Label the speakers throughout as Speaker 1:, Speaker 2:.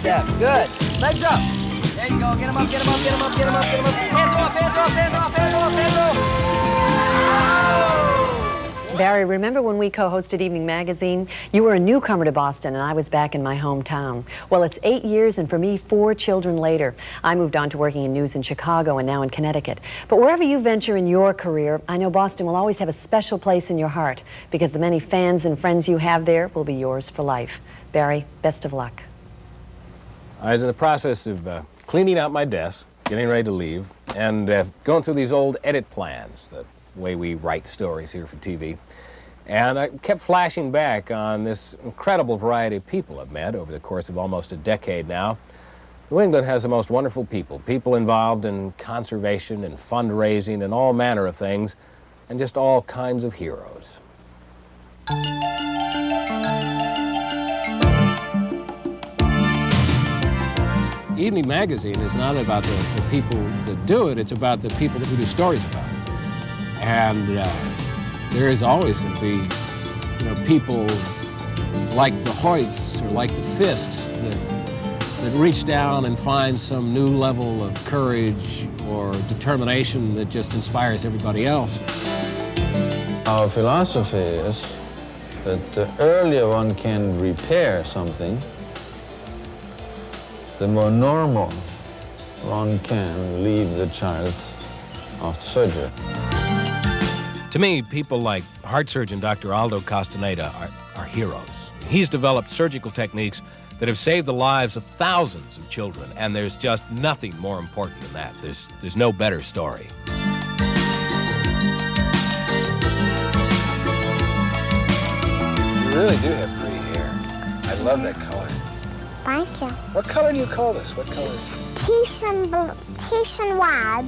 Speaker 1: step. Good. Legs up. There you go. Get him up, get him up, get him up, get him up, get him up. Hands off, hands off, hands off, hands off, hands off.
Speaker 2: Barry, remember when we co-hosted Evening Magazine? You were a newcomer to Boston, and I was back in my hometown. Well, it's 8 years, and for me, 4 children later. I moved on to working in news in Chicago and now in Connecticut. But wherever you venture in your career, I know Boston will always have a special place in your heart, because the many fans and friends you have there will be yours for life. Barry, best of luck.
Speaker 3: I was in the process of cleaning out my desk, getting ready to leave, and going through these old edit plans, the way we write stories here for TV. And I kept flashing back on this incredible variety of people I've met over the course of almost a decade now. New England has the most wonderful people, people involved in conservation and fundraising and all manner of things, and just all kinds of heroes. Evening Magazine is not about the people that do it, it's about the people who do stories about it. And there is always going to be, people like the Hoyts or like the Fists that reach down and find some new level of courage or determination that just inspires everybody else.
Speaker 4: Our philosophy is that the earlier one can repair something, the more normal one can leave the child after surgery.
Speaker 3: To me, people like heart surgeon Dr. Aldo Castaneda are heroes. He's developed surgical techniques that have saved the lives of thousands of children, and there's just nothing more important than that. There's no better story.
Speaker 5: You really do have pretty hair. I love that color.
Speaker 6: Thank you.
Speaker 5: What color do you call this? What color is it?
Speaker 6: Titian red.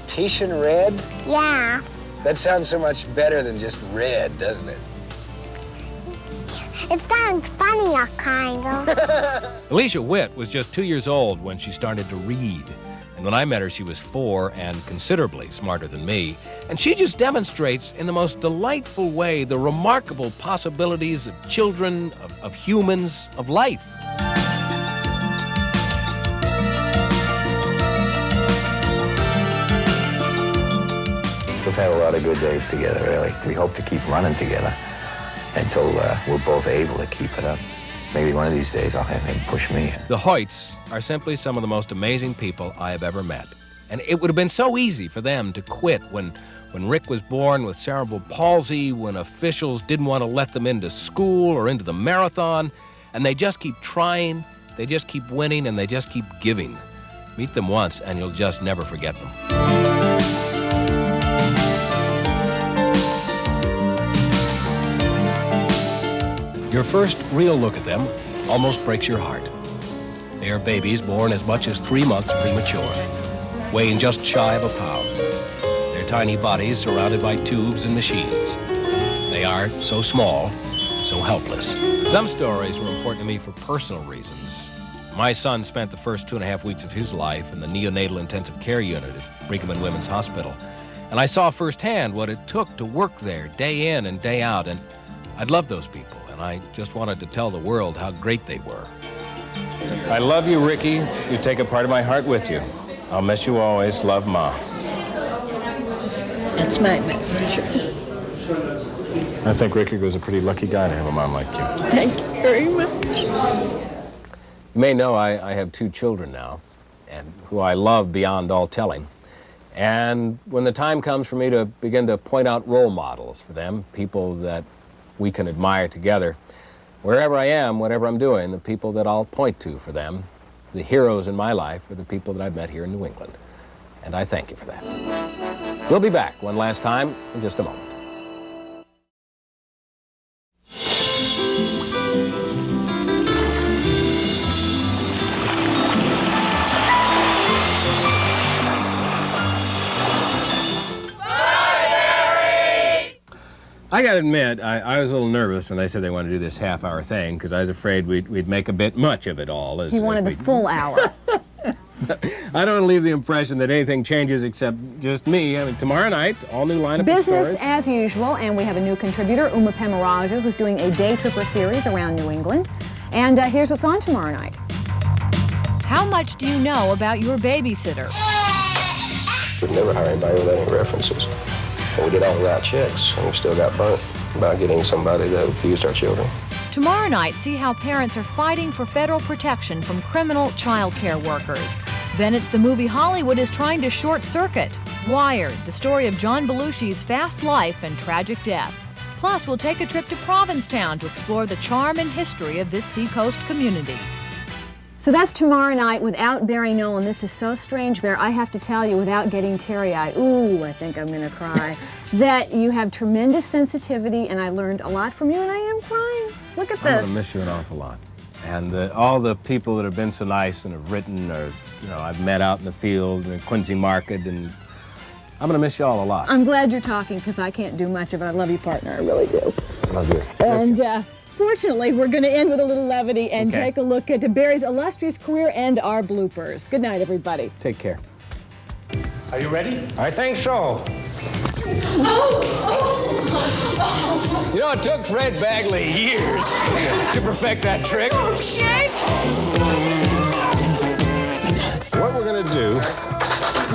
Speaker 5: Titian red?
Speaker 6: Yeah.
Speaker 5: That sounds so much better than just red, doesn't it?
Speaker 6: It sounds funnier, kind of.
Speaker 3: Alicia Witt was just 2 years old when she started to read. And when I met her, she was 4 and considerably smarter than me. And she just demonstrates in the most delightful way the remarkable possibilities of children, of humans, of life.
Speaker 7: We've had a lot of good days together, really. We hope to keep running together until we're both able to keep it up. Maybe one of these days I'll have him push me.
Speaker 3: The Hoyts are simply some of the most amazing people I have ever met. And it would have been so easy for them to quit when Rick was born with cerebral palsy, when officials didn't want to let them into school or into the marathon. And they just keep trying, they just keep winning, and they just keep giving. Meet them once and you'll just never forget them. Your first real look at them almost breaks your heart. They are babies born as much as 3 months premature, weighing just shy of a pound. Their tiny bodies surrounded by tubes and machines. They are so small, so helpless. Some stories were important to me for personal reasons. My son spent the first 2.5 weeks of his life in the neonatal intensive care unit at Brigham and Women's Hospital. And I saw firsthand what it took to work there day in and day out. And I'd loved those people. And I just wanted to tell the world how great they were. I love you, Ricky. You take a part of my heart with you. I'll miss you always. Love, Ma.
Speaker 8: That's my message.
Speaker 3: I think Ricky was a pretty lucky guy to have a mom like you.
Speaker 8: Thank you very much.
Speaker 3: You may know I have 2 children now, and who I love beyond all telling. And when the time comes for me to begin to point out role models for them, people that we can admire together, wherever I am, whatever I'm doing, the people that I'll point to for them, the heroes in my life, are the people that I've met here in New England. And I thank you for that. We'll be back one last time in just a moment. I gotta admit, I was a little nervous when they said they wanted to do this half-hour thing, because I was afraid we'd make a bit much of it all.
Speaker 2: He wanted the full hour.
Speaker 3: I don't want to leave the impression that anything changes except just me. I mean, tomorrow night, all new lineup of
Speaker 9: Business
Speaker 3: stories.
Speaker 9: as usual, and we have a new contributor, Uma Pemaraju, who's doing a day tripper series around New England. And here's what's on tomorrow night.
Speaker 10: How much do you know about your babysitter?
Speaker 11: We'd never hire anybody without any references. And we did all the right checks, and we still got burnt about getting somebody that abused our children.
Speaker 10: Tomorrow night, see how parents are fighting for federal protection from criminal child care workers. Then it's the movie Hollywood is trying to short circuit. Wired, the story of John Belushi's fast life and tragic death. Plus, we'll take a trip to Provincetown to explore the charm and history of this seacoast community.
Speaker 9: So that's tomorrow night without Barry Nolan. This is so strange, Bear. I have to tell you, without getting teary-eyed, ooh, I think I'm going to cry, that you have tremendous sensitivity, and I learned a lot from you, and I am crying. Look at
Speaker 3: I'm going
Speaker 9: this.
Speaker 3: to miss you an awful lot. And all the people that have been so nice and have written, or I've met out in the field and Quincy Market, and I'm going to miss you all a lot.
Speaker 9: I'm glad you're talking, because I can't do much of it. I love you, partner. I really do.
Speaker 3: Love you.
Speaker 9: And fortunately, we're going to end with a little levity and take a look at Barry's illustrious career and our bloopers. Good night, everybody.
Speaker 3: Take care.
Speaker 12: Are you ready?
Speaker 3: I think so. You know, it took Fred Bagley years to perfect that trick.
Speaker 12: Oh, shit!
Speaker 3: What we're going to do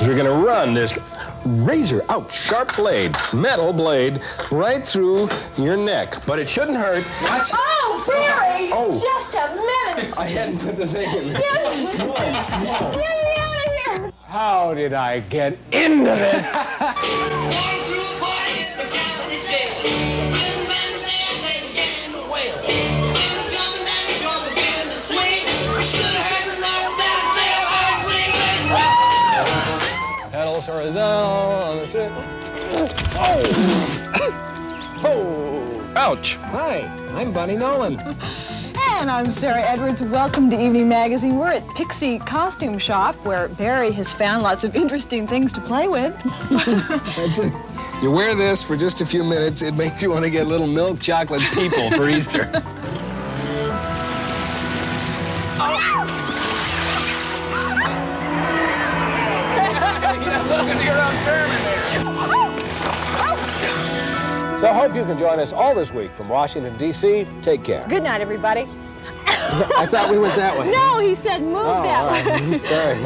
Speaker 3: is we're going to run this razor out sharp blade, metal blade, right through your neck. But it shouldn't hurt. What?
Speaker 12: Oh, Barry!
Speaker 3: Oh.
Speaker 12: Just a minute!
Speaker 3: I hadn't put the thing in there.
Speaker 12: Get me out of here!
Speaker 3: How did I get into this? Pedals horizontal on the strip. Oh! Oh! Ouch! Hi, I'm Bunny Nolan.
Speaker 9: And I'm Sarah Edwards. Welcome to Evening Magazine. We're at Pixie Costume Shop, where Barry has found lots of interesting things to play with.
Speaker 3: You wear this for just a few minutes, it makes you want to get little milk chocolate people for Easter. So I hope you can join us all this week from Washington, D.C. Take care.
Speaker 9: Good night, everybody.
Speaker 3: I thought we went that way.
Speaker 9: No, he said move that way.
Speaker 3: Sorry.